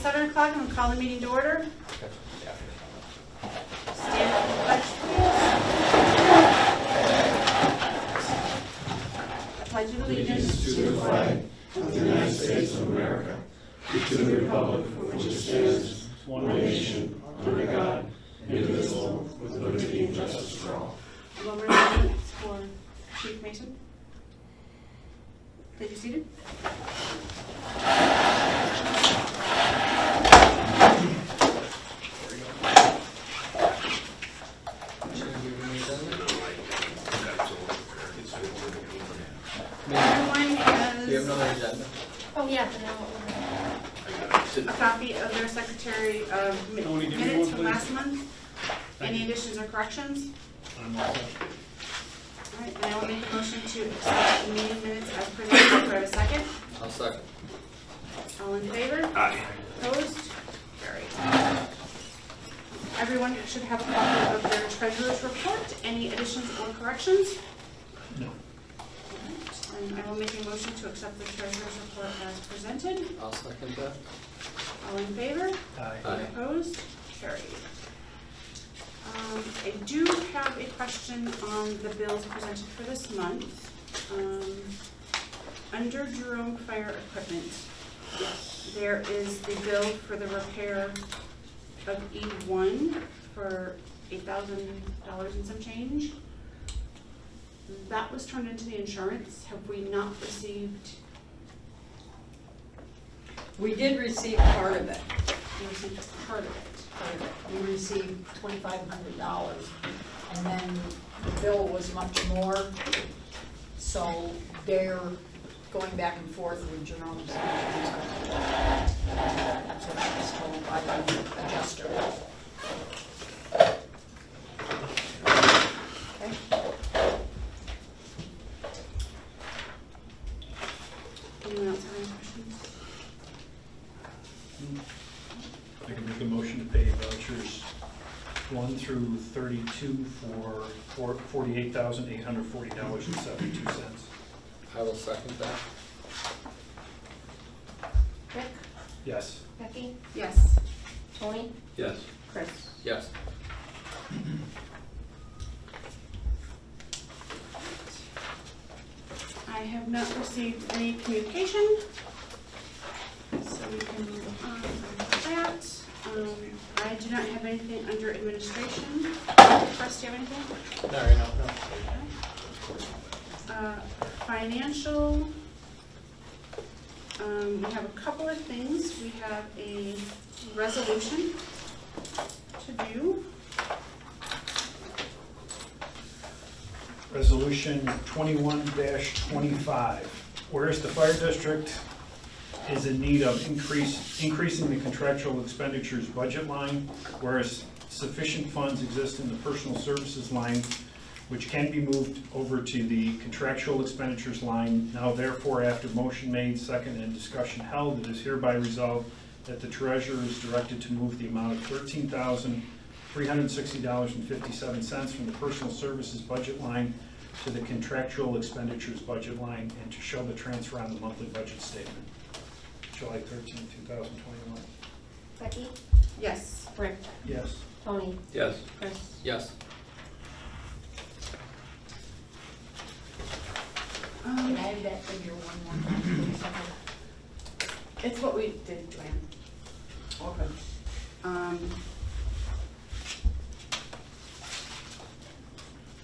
7 o'clock. I'm going to call the meeting to order. Stand for the pledge, please. I pledge allegiance to the flag of the United States of America, and to the republic for which it stands, one nation, under God, indivisible, with liberty and justice for all. One more announcement for Chief Mason. Did you see it? Everyone has. Do you have another agenda? Oh, yeah. A copy of their secretary of minutes from last month. Any additions or corrections? All right, then I will make a motion to accept the meeting minutes as presented. Do I have a second? I'll second. All in favor? Aye. Opposed? Carried. Everyone should have a copy of their treasurer's report. Any additions or corrections? No. All right, and I will make a motion to accept the treasurer's report as presented. I'll second that. All in favor? Aye. Aye. Opposed? Carried. I do have a question on the bills presented for this month. Under Jerome Fire Equipment, there is the bill for the repair of E1 for $8,000 and some change. That was turned into the insurance. Have we not received? We did receive part of it. We received part of it. We received $2,500, and then the bill was much more, so they're going back and forth with Jerome's. That's what I was told by the adjuster. Okay. Anyone else have any questions? I can make a motion to pay vouchers 1 through 32 for $48,840.72. I will second that. Rick, Yes. Becky, Yes. Tony, Yes. Chris. Yes. I have not received any communication, so we can move on from that. I do not have anything under administration. Chris, do you have anything? No, no. Financial, we have a couple of things. We have a resolution to do. Resolution 21-25. Whereas the fire district is in need of increasing the contractual expenditures budget line, whereas sufficient funds exist in the personal services line, which can be moved over to the contractual expenditures line. Now therefore, after motion made, second, and discussion held, it is hereby resolved that the treasurer is directed to move the amount of $13,360.57 from the personal services budget line to the contractual expenditures budget line, and to show the transfer on the monthly budget statement. July 13, 2021. Becky, Yes. Rick, Yes. Tony, Yes. Chris. Yes. Can I have that figure one more time, please? It's what we did, Joanne. Okay. What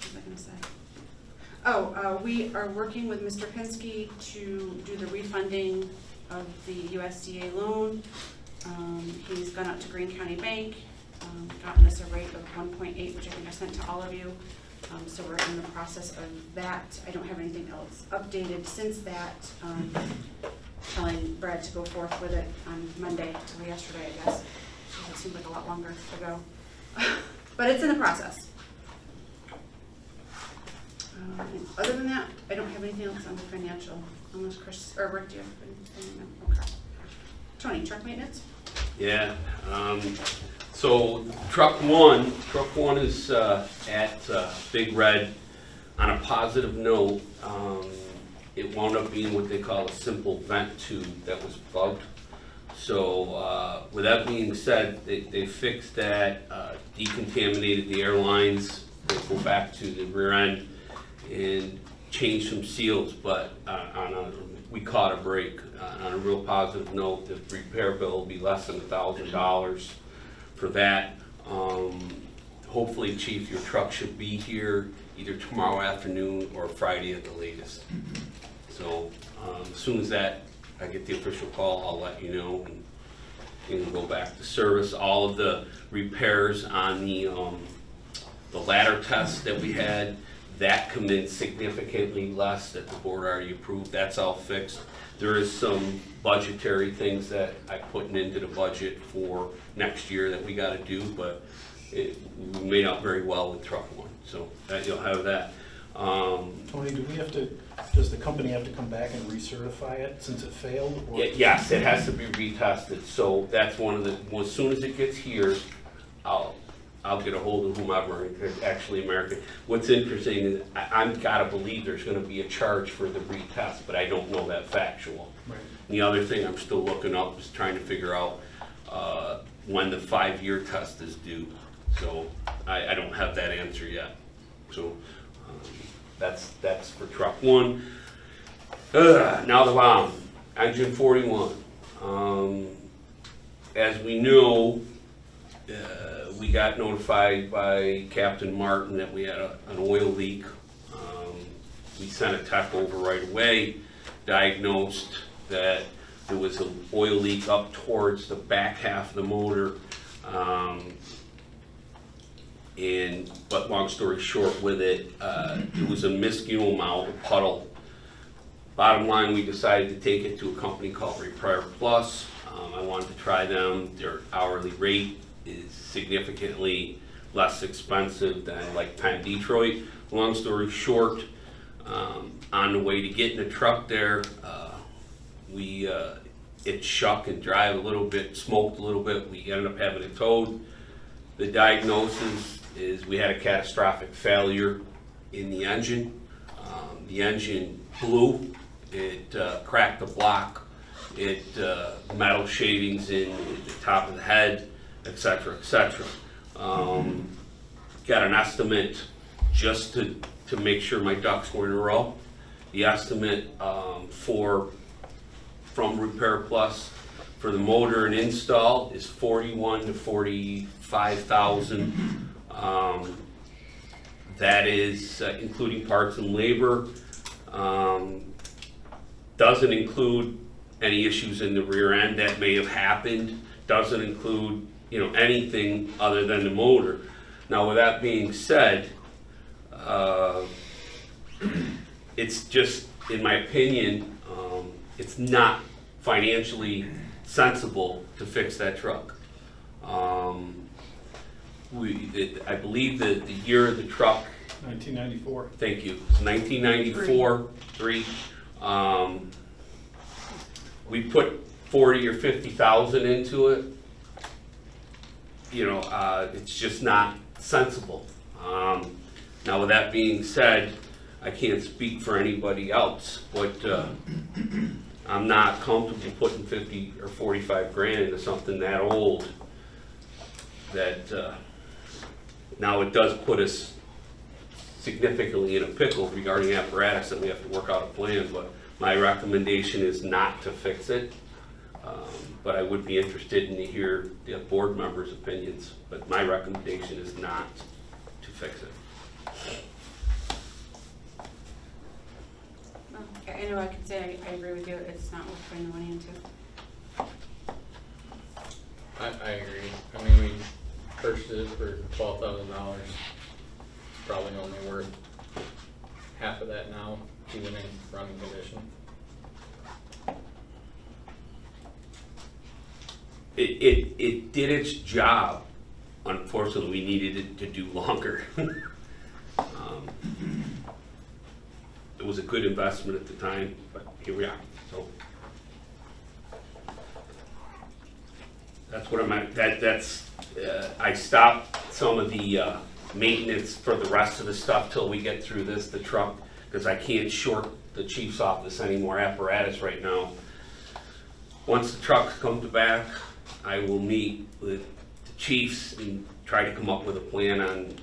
was I going to say? Oh, we are working with Mr. Pinsky to do the refunding of the USDA loan. He's gone out to Greene County Bank, gotten us a rate of 1.8, which I think I sent to all of you. So we're in the process of that. I don't have anything else updated since that. Telling Brad to go forth with it on Monday, or yesterday, I guess. It seems like a lot longer ago. But it's in the process. Other than that, I don't have anything else on the financial, unless Chris, or Rick, do you have anything? Okay. Tony, truck maintenance? Yeah, so truck one is at Big Red. On a positive note, it wound up being what they call a simple vent tube that was bugged. So, with that being said, they fixed that, decontaminated the airlines, they go back to the rear end and changed some seals, but we caught a break. On a real positive note, the repair bill will be less than $1,000 for that. Hopefully, Chief, your truck should be here either tomorrow afternoon or Friday at the latest. So, as soon as that, I get the official call, I'll let you know, and you can go back to service. All of the repairs on the ladder test that we had, that come in significantly less that the board already approved. That's all fixed. There is some budgetary things that I'm putting into the budget for next year that we gotta do, but we made out very well with truck one, so that you'll have that. Tony, does the company have to come back and recertify it since it failed? Or? Yes, it has to be retested, so that's one of the, well, as soon as it gets here, I'll get a hold of whomever, actually American. What's interesting is I'm gotta believe there's gonna be a charge for the retest, but I don't know that factual. Right. The other thing I'm still looking up is trying to figure out when the 5-year test is due. So I don't have that answer yet. So that's for truck one. Now the bomb, engine 41. As we know, we got notified by Captain Martin that we had an oil leak. We sent a tech over right away, diagnosed that there was an oil leak up towards the back half of the motor. But long story short with it, it was a miscue amount, a puddle. Bottom line, we decided to take it to a company called Repair Plus. I wanted to try them. Their hourly rate is significantly less expensive than like Penn Detroit. Long story short, on the way to getting the truck there, it shook and drive a little bit, smoked a little bit. We ended up having it towed. The diagnosis is we had a catastrophic failure in the engine. The engine blew, it cracked the block, it metal shavings in the top of the head, etc., etc. Got an estimate just to make sure my ducks were in a row. The estimate from Repair Plus for the motor and install is $41,000 to $45,000. That is including parts and labor. Doesn't include any issues in the rear end that may have happened. Doesn't include, anything other than the motor. Now, with that being said, it's just, in my opinion, it's not financially sensible to fix that truck. I believe that the year of the truck, 1994. thank you, it's 1994, 3. We put 40 or 50,000 into it. It's just not sensible. Now, with that being said, I can't speak for anybody else, but I'm not comfortable putting 50 or 45 grand into something that old. That now it does put us significantly in a pickle regarding apparatus that we have to work out a plan, but my recommendation is not to fix it. But I would be interested in to hear the board members' opinions, but my recommendation is not to fix it. Well, I know I can say I agree with you, it's not worth putting the money into. I agree. I mean, we purchased it for $12,000. It's probably only worth half of that now, even in running condition. It did its job. Unfortunately, we needed it to do longer. It was a good investment at the time, but here we are. So that's what I'm at. I stopped some of the maintenance for the rest of the stuff till we get through the truck, because I can't short the chief's office any more apparatus right now. once the trucks come to back, I will meet with the chiefs and try to come up with a plan on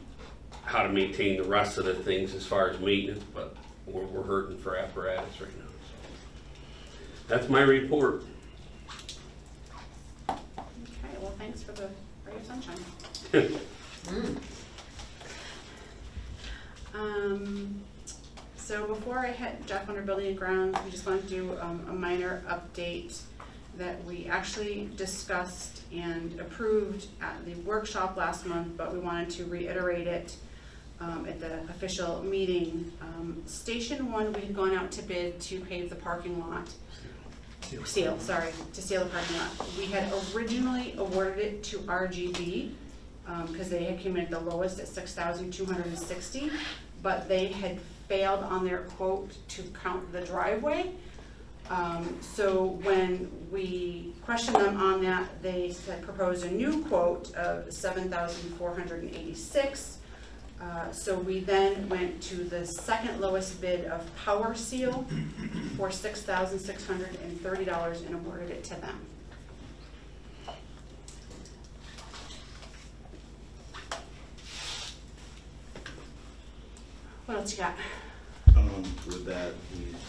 how to maintain the rest of the things as far as maintenance, but we're hurting for apparatus right now. So that's my report. Okay, well, thanks for the ray of sunshine. So before I hit Jeff under building and grounds, we just want to do a minor update that we actually discussed and approved at the workshop last month, but we wanted to reiterate it at the official meeting. Station 1, we had gone out to bid to pave the parking lot. To seal the parking lot. We had originally awarded it to RGB because they had came in at the lowest at $6,260, but they had failed on their quote to count the driveway. So when we questioned them on that, they had proposed a new quote of $7,486. So we then went to the second lowest bid of Power Seal for $6,630 and awarded it to them. What else you got? With that,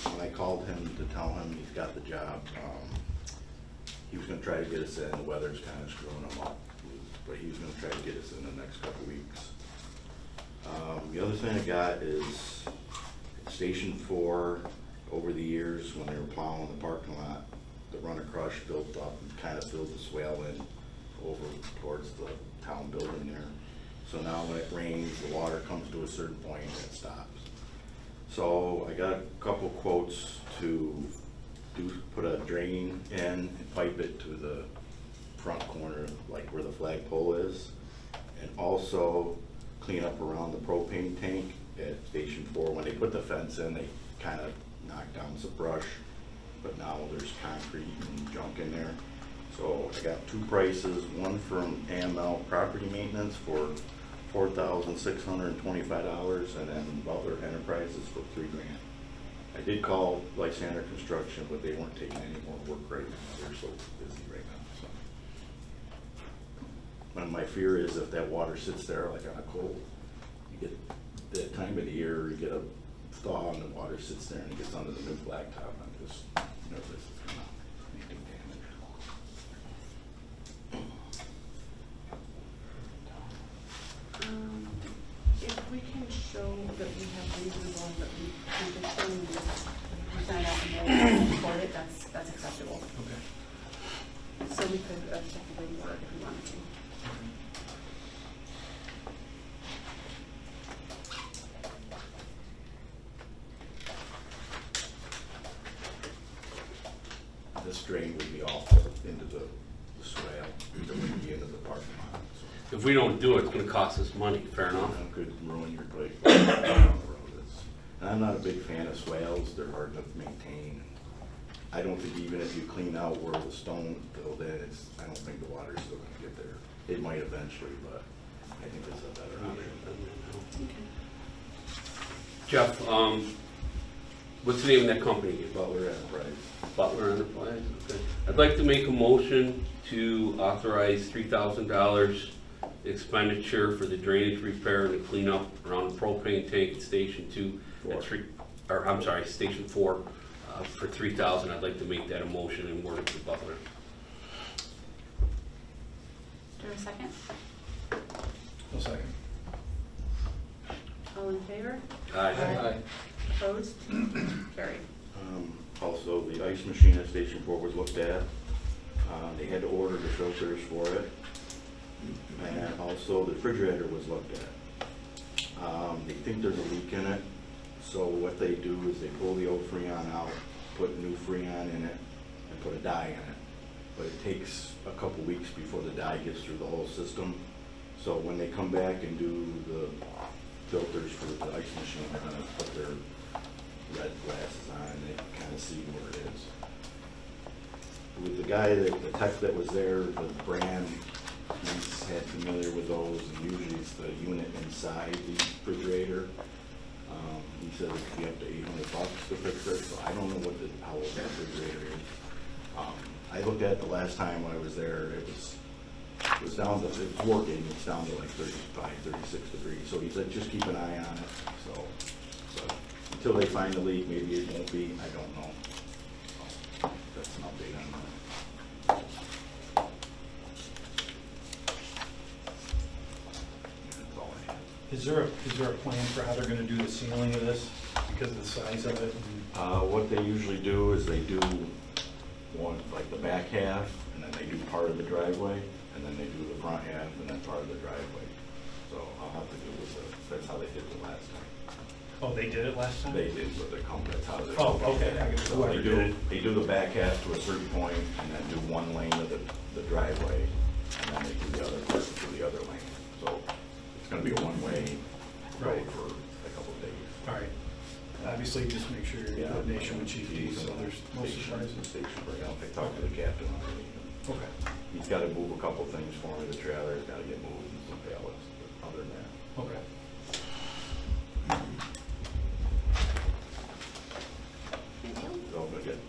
when I called him to tell him he's got the job, he was gonna try to get us in. The weather's kind of screwing him up, but he was gonna try to get us in the next couple weeks. The other thing I got is Station 4, over the years, when they were plowing the parking lot, the runner crush built up and kind of filled the swale in over towards the town building there. So now when it rains, the water comes to a certain point and it stops. So I got a couple quotes to put a drain in and pipe it to the front corner, like where the flagpole is, and also clean up around the propane tank at Station 4. When they put the fence in, they kind of knocked down some brush, but now there's concrete and junk in there. So I got two prices, one from AML Property Maintenance for $4,625, and then Butler Enterprises for $3,000. I did call Lysander Construction, but they weren't taking any more work right now. They're so busy right now. So, and my fear is if that water sits there like on a cold, you get that time of the year, you get a thaw and the water sits there and it gets under the new blacktop. I'm just nervous it's gonna make any damage. If we can show that we have reasonable, that we can determine this, we find out and we'll report it, that's acceptable. Okay. So we could technically work if we wanted to. This drain would be off into the swale, it wouldn't be into the parking lot. So. If we don't do it, it's gonna cost us money, fair enough? That could ruin your place down the road. And I'm not a big fan of swales, they're hard to maintain. I don't think even if you clean out where the stone filled in, I don't think the water's still gonna get there. It might eventually, but I think it's a better option. Jeff, what's the name of that company? Butler Enterprise. Butler Enterprise, okay. I'd like to make a motion to authorize $3,000 expenditure for the drainage repair and the cleanup around the propane tank at Station 2, Station 4, for $3,000. I'd like to make that a motion and word it to Butler. Do you have a second? I'll second. All in favor? Aye. Opposed? Carried. Also, the ice machine at Station 4 was looked at. They had to order the filters for it. And also the refrigerator was looked at. They think there's a leak in it. So what they do is they pull the old Freon out, put new Freon in it, and put a dye in it. But it takes a couple weeks before the dye gets through the whole system. So when they come back and do the filters for the ice machine, they're gonna put their red glasses on and they can kind of see where it is. With the guy, the tech that was there, the brand, he's had familiar with those, and usually it's the unit inside the refrigerator. He said it could be up to $800 to fix it, so I don't know how old that refrigerator is. I looked at it the last time I was there, it was down to, it's working, it's down to like 35, 36 degrees. So he said, just keep an eye on it, so, but until they find the leak, maybe it won't be, I don't know. So, that's an update on that. That's all I have. Is there a plan for how they're gonna do the ceiling of this, because of the size of it? What they usually do is they do one, like the back half, and then they do part of the driveway, and then they do the front half, and then part of the driveway. So I'll have to do with that's how they did it last time. Oh, they did it last time? They did with the company, that's how they. Oh, okay. I guess So whoever did it. they do the back half to a certain point, and then do one lane of the driveway, and then they do the other part to the other lane. So it's gonna be a one-way road Right. for a couple of days. All right. Obviously, just make sure you're in coordination with Chief D, so there's no surprises. Station bring out, I talked to the captain already. Okay. He's gotta move a couple things for me, the trailer's gotta get moved and some pallets, but other than that. Okay. Anything else? It's all good.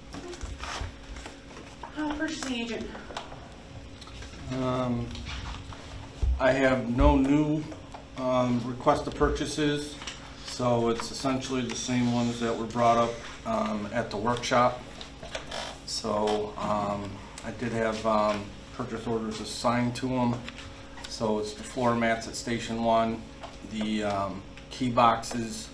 Purchasing agent. I have no new request of purchases, so it's essentially the same ones that were brought up at the workshop. So I did have purchase orders assigned to them. So it's the floor mats at Station 1, the key boxes.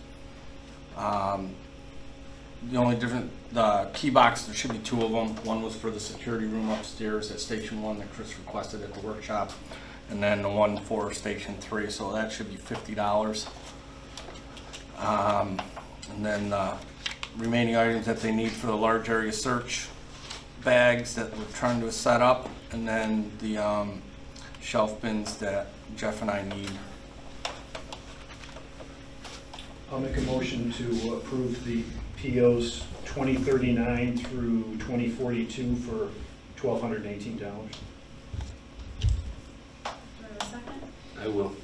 The only different, the key box, there should be two of them. One was for the security room upstairs at Station 1 that Chris requested at the workshop, and then the one for Station 3, so that should be $50. And then remaining items that they need for the large area search bags that we're trying to set up, and then the shelf bins that Jeff and I need. I'll make a motion to approve the POs 2039 through 2042 for $1,218. Do I have a second? I will.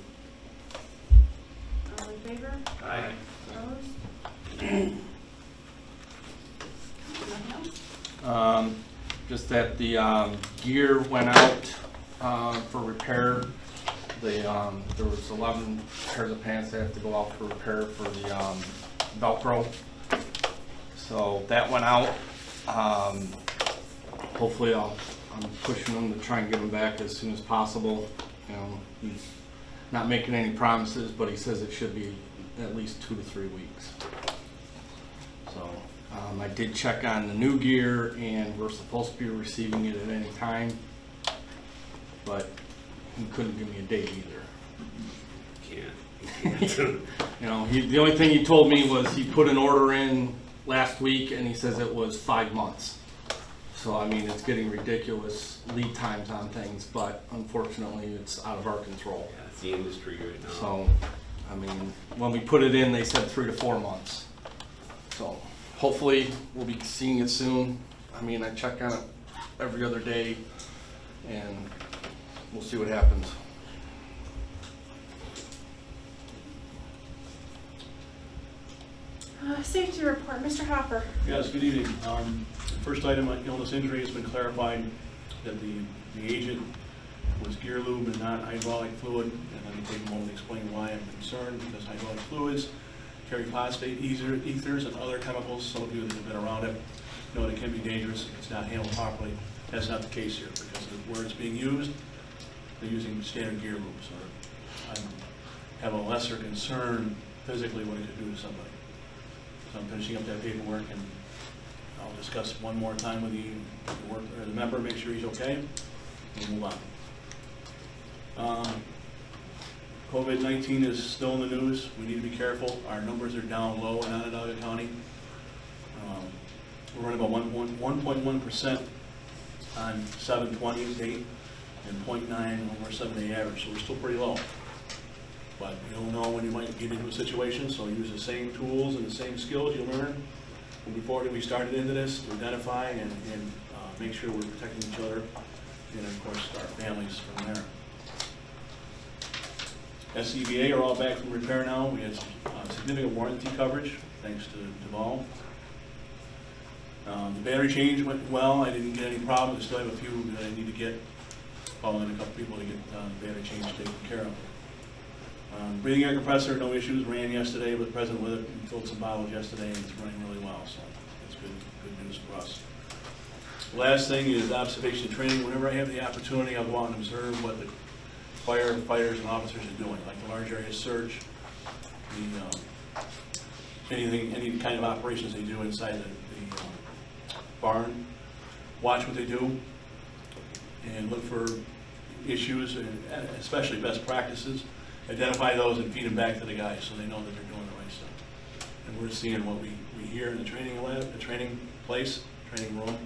All in favor? Aye. Opposed? Nothing else? Just that the gear went out for repair. There was 11 pairs of pants that have to go out for repair for the Velcro. So that went out. Hopefully I'm pushing them to try and get them back as soon as possible. You know, he's not making any promises, but he says it should be at least 2 to 3 weeks. So I did check on the new gear, and we're supposed to be receiving it at any time, but he couldn't give me a date either. Can't. You know, the only thing he told me was he put an order in last week, and he says it was 5 months. So I mean, it's getting ridiculous lead times on things, but unfortunately, it's out of our control. Yeah, it's the industry right now. So, I mean, when we put it in, they said 3 to 4 months. So hopefully, we'll be seeing it soon. I mean, I check on it every other day, and we'll see what happens. Safety report, Mr. Hopper. Yes, good evening. First item, illness injury has been clarified that the agent was gear lube and not hydraulic fluid, and let me take a moment to explain why I'm concerned, because hydraulic fluids carry phosphate ethers and other chemicals. Some of you that have been around it know that it can be dangerous if it's not handled properly. That's not the case here, because where it's being used, they're using standard gear lube, so I have a lesser concern physically what it could do to somebody. So I'm finishing up that paperwork, and I'll discuss one more time with you, the member, make sure he's okay, and we'll move on. COVID-19 is still in the news. We need to be careful. Our numbers are down low in Onondaga County. We're running about 1.1% on 7/20 date and 0.9 over 7-day average, so we're still pretty low. But you don't know when you might get into a situation, so use the same tools and the same skills you learned before we started into this to identify and make sure we're protecting each other and, of course, our families from there. SCBA are all back from repair now. We had significant warranty coverage, thanks to Duval. The battery change went well. I didn't get any problems. I still have a few that I need to get, calling in a couple people to get the battery change taken care of. Breathing air compressor, no issues. Ran yesterday, was present with it. We filled some bottles yesterday, and it's running really well. So it's good news for us. The last thing is observation training. Whenever I have the opportunity, I'll go out and observe what the firefighters and officers are doing, like the large area search, any kind of operations they do inside the barn. Watch what they do and look for issues, and especially best practices. Identify those and feed them back to the guys so they know that they're doing the right stuff. And we're seeing what we hear in the training lab, the training place, training room.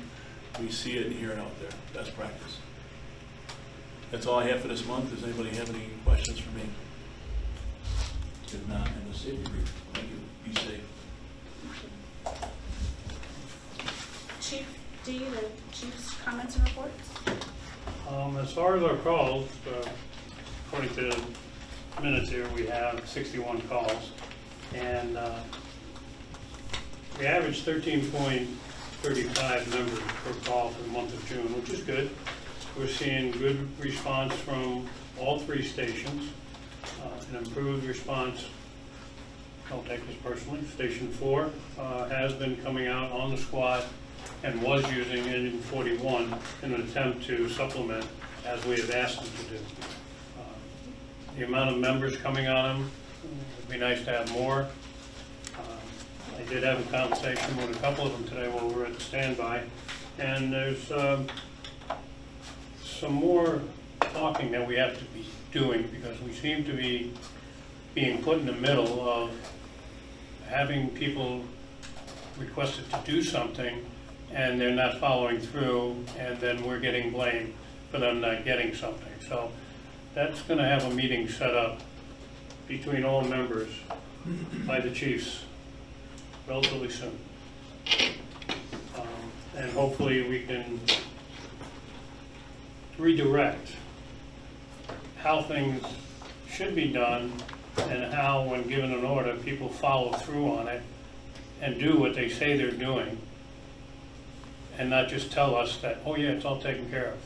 We see it and hear it out there, best practice. That's all I have for this month. Does anybody have any questions for me? If not, I'm a safety brief. Thank you. Be safe. Chief D, the chief's comments and reports? As far as our calls, according to the minutes here, we have 61 calls, and we average 13.35 members per call for the month of June, which is good. We're seeing good response from all three stations, an improved response. I'll take this personally. Station 4 has been coming out on the squad and was using engine 41 in an attempt to supplement as we have asked them to do. The amount of members coming on them, it'd be nice to have more. I did have a conversation with a couple of them today while we were at the standby, and there's some more talking that we have to be doing, because we seem to be being put in the middle of having people requested to do something and they're not following through, and then we're getting blamed for them not getting something. So that's going to have a meeting set up between all members by the chiefs relatively soon. And hopefully we can redirect how things should be done and how, when given an order, people follow through on it and do what they say they're doing, and not just tell us that, oh yeah, it's all taken care of.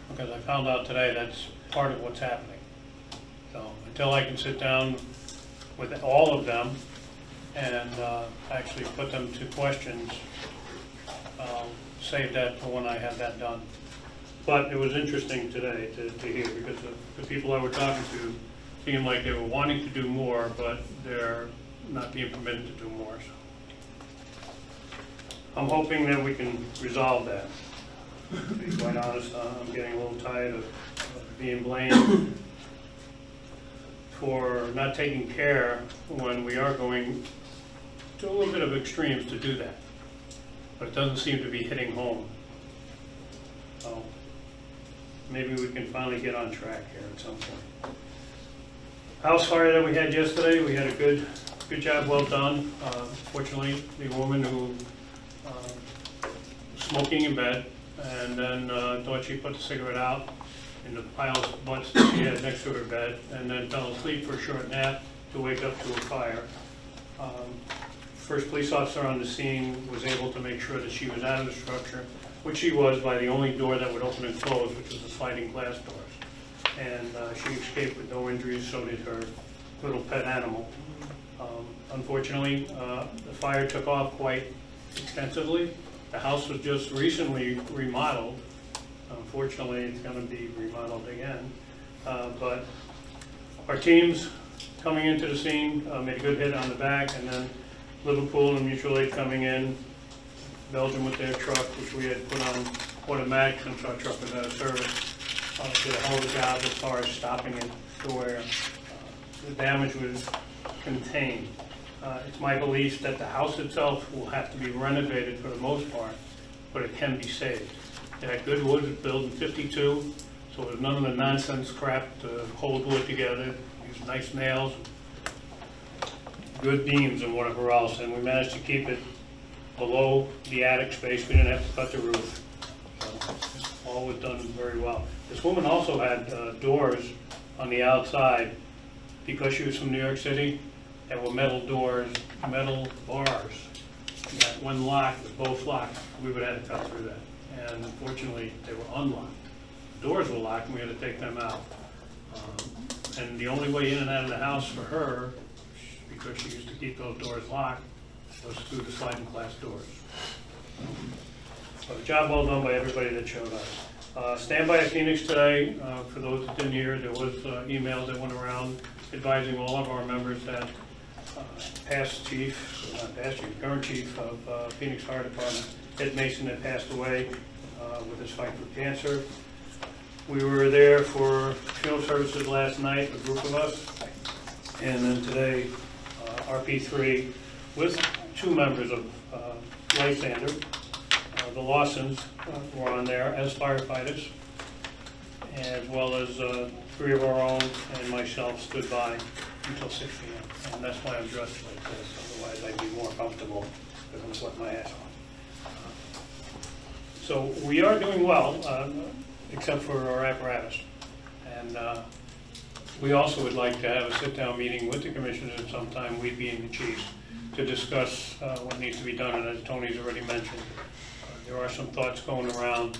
Because I found out today that's part of what's happening. So until I can sit down with all of them and actually put them to questions, I'll save that for when I have that done. But it was interesting today to hear, because the people I were talking to seemed like they were wanting to do more, but they're not being permitted to do more. So I'm hoping that we can resolve that. To be quite honest, I'm getting a little tired of being blamed for not taking care when we are going to a little bit of extremes to do that. But it doesn't seem to be hitting home. So maybe we can finally get on track here at some point. House fire that we had yesterday, we had a good job, well done. Fortunately, the woman who was smoking in bed, and then thought she put the cigarette out in the pile of butts that she had next to her bed, and then fell asleep for a short nap to wake up to a fire. First police officer on the scene was able to make sure that she was out of the structure, which she was by the only door that would open and close, which was the sliding glass doors. And she escaped with no injuries, so did her little pet animal. Unfortunately, the fire took off quite extensively. The house was just recently remodeled. Unfortunately, it's going to be remodeled again. But our teams coming into the scene made a good hit on the back, and then Liverpool and Mutual Aid coming in, Belgium with their truck, which we had put on automatic since our truck was out of service, did a hell of a job as far as stopping it to where the damage was contained. It's my belief that the house itself will have to be renovated for the most part, but it can be saved. It had good wood, it was built in '52, so there's none of the nonsense crap to hold wood together. Used nice nails, good beams and whatever else, and we managed to keep it below the attic space. We didn't have to cut the roof. So all was done very well. This woman also had doors on the outside, because she was from New York City, that were metal doors, metal bars that when locked, with both locked, we would have had to cut through that. And unfortunately, they were unlocked. Doors were locked, and we had to take them out. And the only way in and out of the house for her, because she used to keep those doors locked, was through the sliding glass doors. So a job well done by everybody that showed up. Standby at Phoenix today, for those that didn't hear, there was emails that went around advising all of our members that past chief, not past chief, current chief of Phoenix Fire Department, Ed Mason, had passed away with his fight for cancer. We were there for funeral services last night, a group of us, and then today, RP3 with 2 members of Lysander. The Lawsons were on there as firefighters, as well as 3 of our own and myself stood by until 6 p.m. And that's why I'm dressed like this, otherwise I'd be more comfortable if I'm putting my hat on. So we are doing well, except for our apparatus. And we also would like to have a sit-down meeting with the commissioners at some time, we being the chiefs, to discuss what needs to be done. And as Tony's already mentioned, there are some thoughts going around.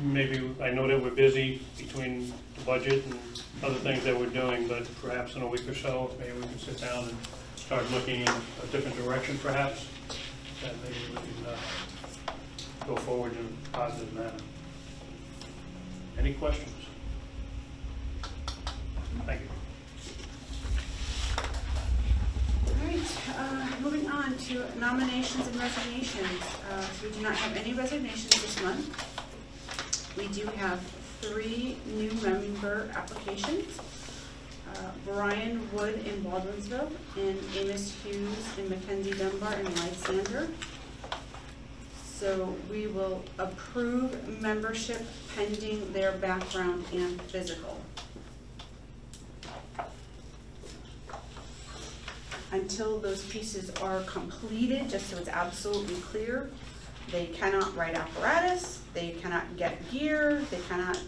Maybe, I know that we're busy between the budget and other things that we're doing, but perhaps in a week or so, maybe we can sit down and start looking in a different direction perhaps, that maybe we can go forward in a positive manner. Any questions? Thank you. All right, moving on to nominations and resignations. We do not have any resignations this month. We do have 3 new member applications. Brian Wood in Baldwinsville, and Amos Hughes in Mackenzie Dunbar and Lysander. So we will approve membership pending their background and physical. Until those pieces are completed, just so it's absolutely clear, they cannot write apparatus, they cannot get gear, they cannot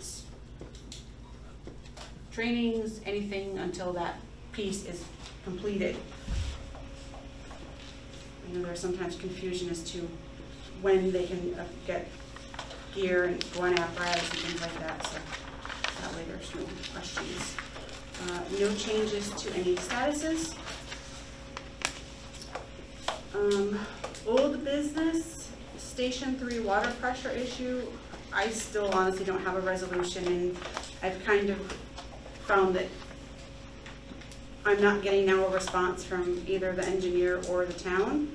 trainings, anything until that piece is completed. I know there's sometimes confusion as to when they can get gear and go on apparatus and things like that, so that way there's no questions. No changes to any statuses. Old business, Station 3 water pressure issue. I still honestly don't have a resolution, and I've kind of found that I'm not getting now a response from either the engineer or the town.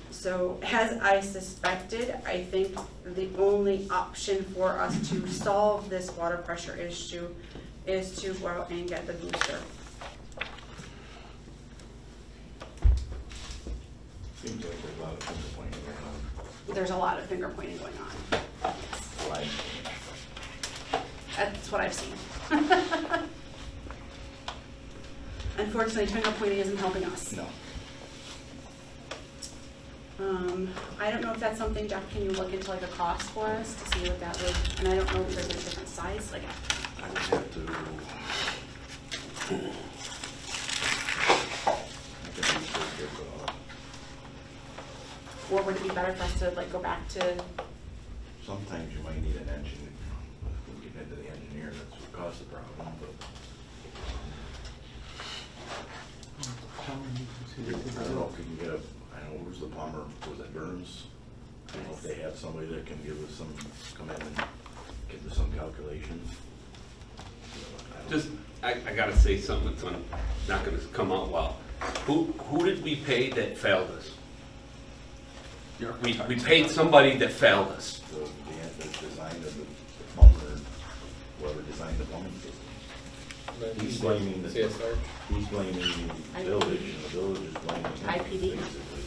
So as I suspected, I think the only option for us to solve this water pressure issue is to go out and get the booster. Seems like there's a lot of finger pointing going on. There's a lot of finger pointing going on. Like, That's what I've seen. Unfortunately, finger pointing isn't helping us. no. I don't know if that's something, Jeff, can you look into like a cost for us to see what that would, and I don't know if there's a different size, like. I would have to. Or would it be better for us to like go back to, Sometimes you might need an engineer. We'll get into the engineer, that's what caused the problem, but. I don't know if we can get I don't know, who's the plumber, was it Burns? I don't know if they have somebody that can give us come in and give us some calculations. Just, I gotta say something that's not gonna come out well. Who did we pay that failed us? We paid somebody that failed us. The design of the plumber, whoever designed the plumbing system. He's blaming the, CSR. he's blaming the village, and the village is blaming him. IPD. Basically,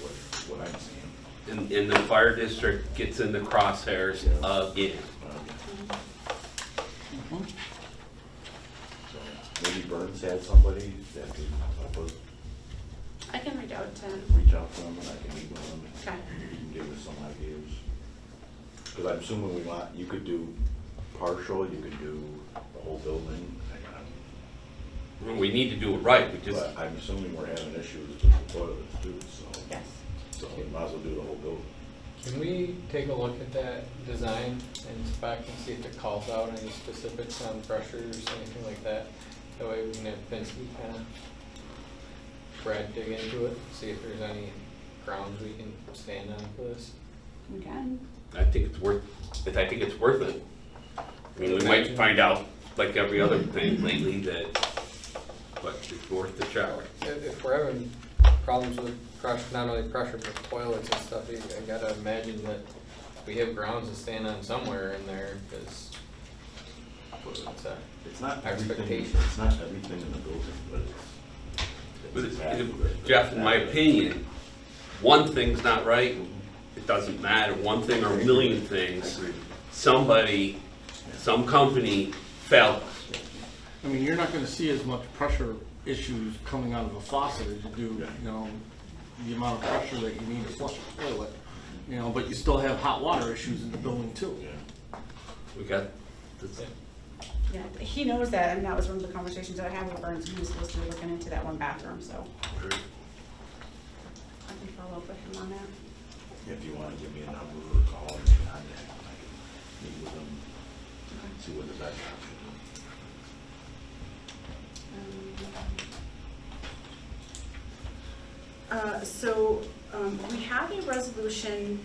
what I'm seeing. And the fire district gets in the crosshairs again. So maybe Burns had somebody that could help us I can reach out to, reach out to them, and I can meet with them. okay. You can give us some ideas. Because I'm assuming you could do partial, you could do the whole building. We need to do it right, we just, But I'm assuming we're having issues with the toilets too, so. Yes. So we might as well do the whole building. Can we take a look at that design and spec and see if it calls out any specifics on pressures, anything like that? That way we can have Pinsky kind of Brad dig into it, see if there's any grounds we can stand on for this. We can. I think it's worth it. I mean, we might find out, like every other thing lately, that, but it's worth the challenge. If we're having problems with pressure, not only pressure, but toilets and stuff, I gotta imagine that we have grounds to stand on somewhere in there, because It's not everything, expectation. it's not everything in the building, but But it's exactly Jeff, in my opinion, one thing's not right, it doesn't matter, one thing or a million things, somebody, some company failed us. I mean, you're not gonna see as much pressure issues coming out of a faucet as you do, the amount of pressure that you need to flush a toilet. But you still have hot water issues in the building too. We got this. Yeah, he knows that, and that was one of the conversations that I had with Burns, he was supposed to be looking into that one bathroom, so I can follow up with him on that. If you wanna give me a number or call and contact them, I can meet with them, see what the best option We have a resolution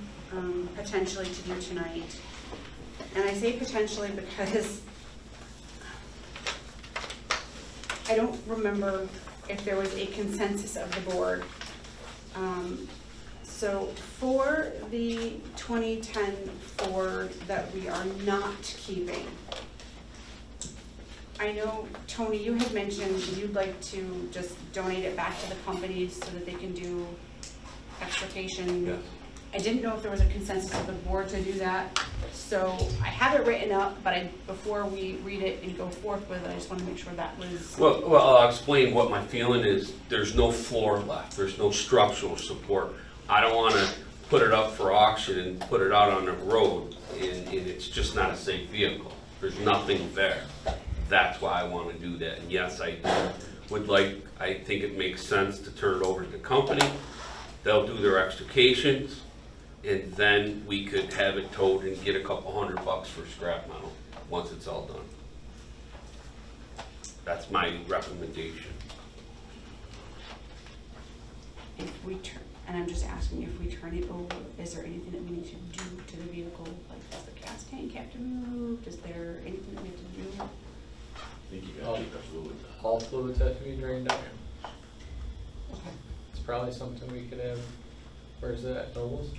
potentially to do tonight, and I say potentially because I don't remember if there was a consensus of the board. So for the 2010 Ford that we are not keeping, I know, Tony, you had mentioned you'd like to just donate it back to the company so that they can do extrication. Yes. I didn't know if there was a consensus of the board to do that, so I have it written up, but before we read it and go forth with it, I just want to make sure that was. Well, I'll explain what my feeling is. There's no floor left, there's no structural support. I don't want to put it up for auction and put it out on the road, and it's just not a safe vehicle. There's nothing there. That's why I want to do that. And yes, I think it makes sense to turn it over to the company. They'll do their extrications, and then we could have it towed and get a couple $100 for scrap metal once it's all done. That's my recommendation. If we turn, and I'm just asking, if we turn it over, is there anything that we need to do to the vehicle? Like, does the gas tank have to move? Is there anything that we have to do? I think you gotta take the fluids out. All fluids have to be drained out. Okay. It's probably something we could have, where's it at, Nobles?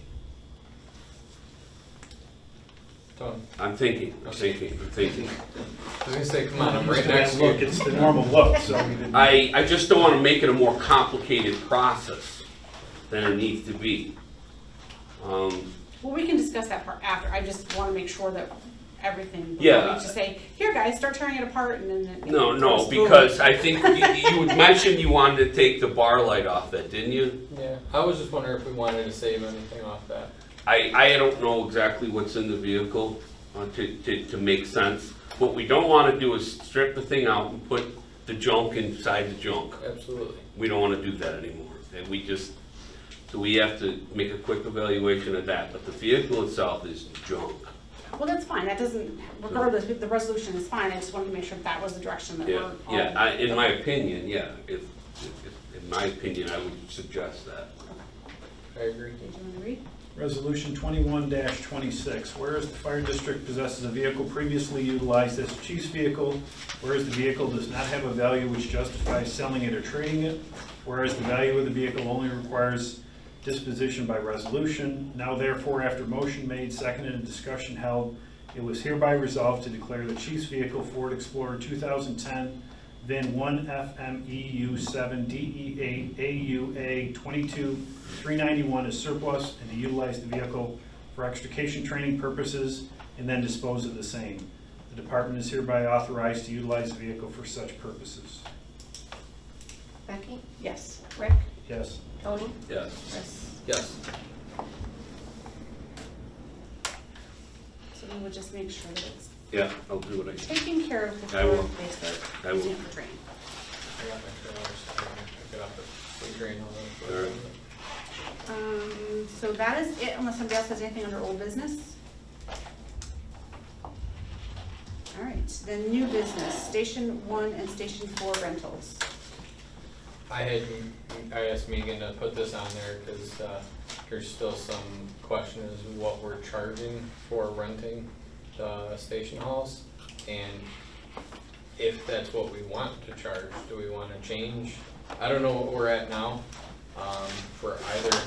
Tony? I'm thinking. I was gonna say, come on, I'm right Just next to look, you. it's the normal look, so we didn't. I just don't want to make it a more complicated process than it needs to be. Well, we can discuss that part after. I just want to make sure that everything. Before Yeah. we just say, here guys, start tearing it apart and then. No, because I think you mentioned you wanted to take the bar light off that, didn't you? Yeah, I was just wondering if we wanted to save anything off that. I don't know exactly what's in the vehicle to make sense. What we don't want to do is strip the thing out and put the junk inside the junk. Absolutely. We don't want to do that anymore. And so we have to make a quick evaluation of that. But the vehicle itself is junk. Well, that's fine. That doesn't, regardless, the resolution is fine. I just wanted to make sure that was the direction that we're on. In my opinion, in my opinion, I would suggest that. I agree. Did you want to read? Resolution 21-26, whereas the fire district possesses a vehicle previously utilized as a chief's vehicle, whereas the vehicle does not have a value which justifies selling it or trading it, whereas the value of the vehicle only requires disposition by resolution, now therefore after motion made, seconded, and discussion held, it was hereby resolved to declare the chief's vehicle Ford Explorer 2010 VIN 1FMEU7DE8 AUA 22391 as surplus, and to utilize the vehicle for extrication training purposes and then dispose of the same. The department is hereby authorized to utilize the vehicle for such purposes. Becky? Yes. Rick? Yes. Tony? Yes. Chris? Yes. So we would just make sure that it's Yeah, I'll do what I can. taken care of I will. before they start I will. using it for training. I got my trailers, pick it up, we drain all All those. right. So that is it, unless somebody else has anything under old business. All right, then new business, Station 1 and Station 4 rentals. I asked Megan to put this on there because there's still some question as to what we're charging for renting the station halls. And if that's what we want to charge, do we want to change? I don't know what we're at now for either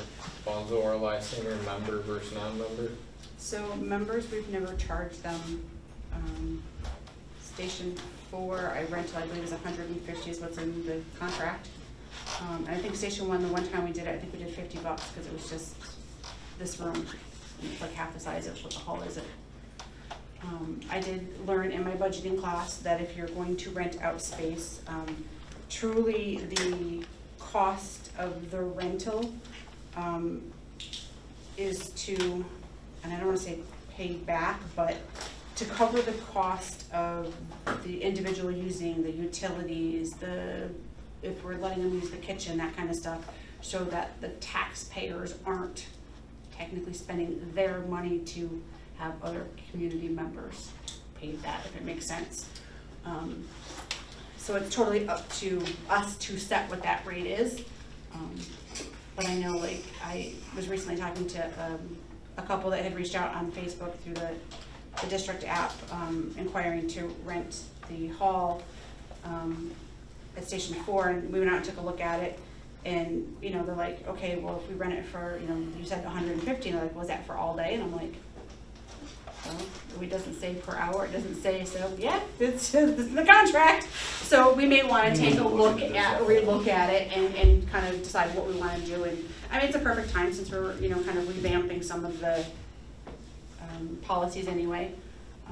Baldwinsville or Lysander, member versus non-member. So members, we've never charged them. Station 4, I rented, I believe is 150 is what's in the contract. And I think Station 1, the one time we did it, I think we did $50 because it was just this room. It's like half the size of what the hall is. I did learn in my budgeting class that if you're going to rent out space, truly the cost of the rental is to, and I don't want to say pay back, but to cover the cost of the individual using the utilities, if we're letting them use the kitchen, that kind of stuff, so that the taxpayers aren't technically spending their money to have other community members pay that, if it makes sense. So it's totally up to us to set what that rate is. But I know, like, I was recently talking to a couple that had reached out on Facebook through the district app, inquiring to rent the hall at Station 4, and we went out and took a look at it, and, you know, they're like, okay, well, if we rent it for, you know, you said 150, and they're like, was that for all day? And I'm like, well, it doesn't say per hour, it doesn't say, so, yeah, it's the contract. So we may want to take a look at, relook at it and kind of decide what we want to do. And I mean, it's a perfect time since we're, you know, kind of revamping some of the policies anyway.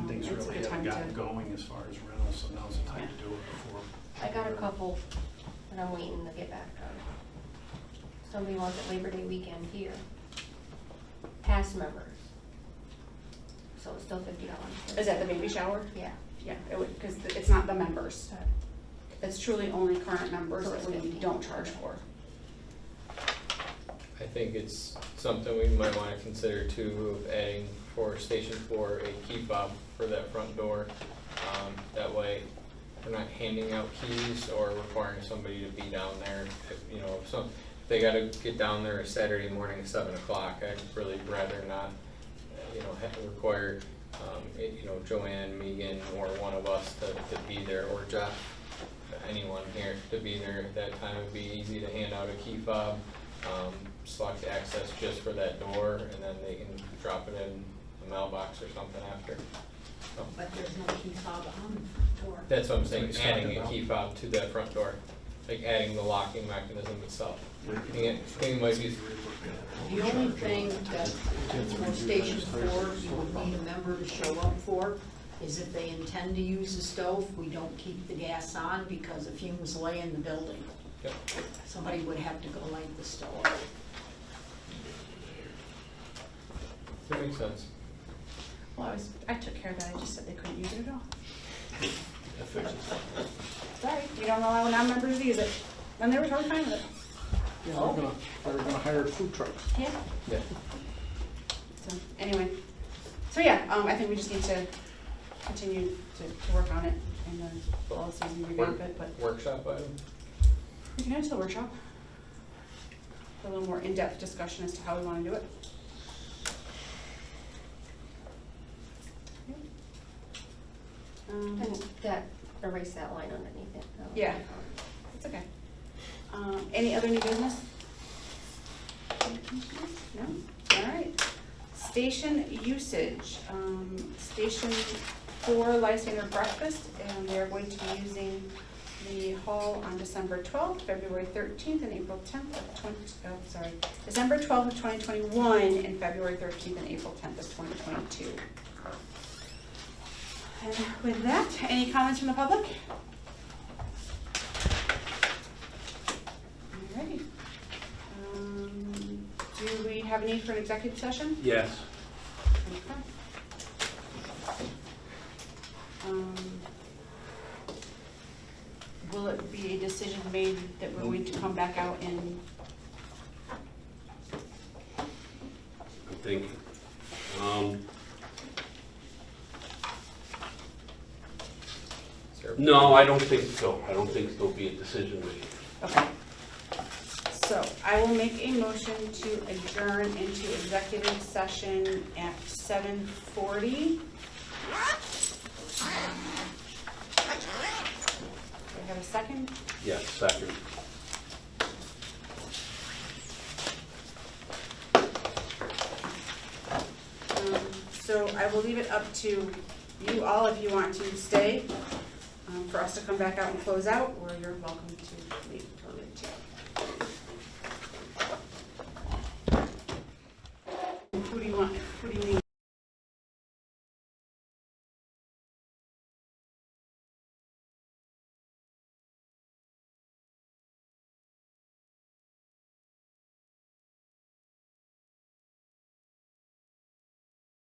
Things It's a really good time haven't gotten to- going as far as rentals, so now's the time to do it before. I got a couple that I'm waiting to get back on. Somebody wants it Labor Day weekend here. Past members. So it's still $50. Is that the baby shower? Yeah. Yeah, it would, because it's not the members. It's truly only current members So that it's we 50. don't charge for. I think it's something we might want to consider too, of adding for Station 4 a key fob for that front door. That way, we're not handing out keys or requiring somebody to be down there. If, you know, if they got to get down there a Saturday morning at 7 o'clock, I'd really rather not, you know, require, you know, Joanne, Megan, or one of us to be there, or Jeff, anyone here to be there at that time. It'd be easy to hand out a key fob, select access just for that door, and then they can drop it in a mailbox or something after. So, But there's no key fob on the door. that's what I'm saying, That's what he's adding a talking key fob to that front door, like adding the locking mechanism itself. I think it might be, The only thing that for Station 4, you would need a member to show up for is if they intend to use the stove, we don't keep the gas on because the fumes lay in the building. Yep. Somebody would have to go light the stove. that makes sense. Well, I took care of that, I just said they couldn't use it at all. Sorry, we don't allow non-members to use it, and they were totally fine with it. Yeah, they're gonna hire food trucks. Yeah. Yeah. So, anyway, so yeah, I think we just need to continue to work on it and then policies and revamp it, but Workshop item? we can have it to the workshop. For a little more in-depth discussion as to how we want to do it. And that, erase that line underneath it. Yeah. It's okay. Any other new business? No? All right. Station usage. Station 4 Lysander breakfast, and they're going to be using the hall on December 12th, February 13th, and April 10th of December 12th of 2021, and February 13th and April 10th of 2022. And with that, any comments from the public? Alrighty. Do we have a need for an executive session? Yes. Okay. Will it be a decision made that we're going to come back out in Thank you. Is there- No, I don't think so. I don't think there'll be a decision made. Okay. So I will make a motion to adjourn into executive session at 7:40. Do I have a second? Yes, second. So I will leave it up to you all if you want to stay, for us to come back out and close out, or you're welcome to leave too. Who do you want, who do you need?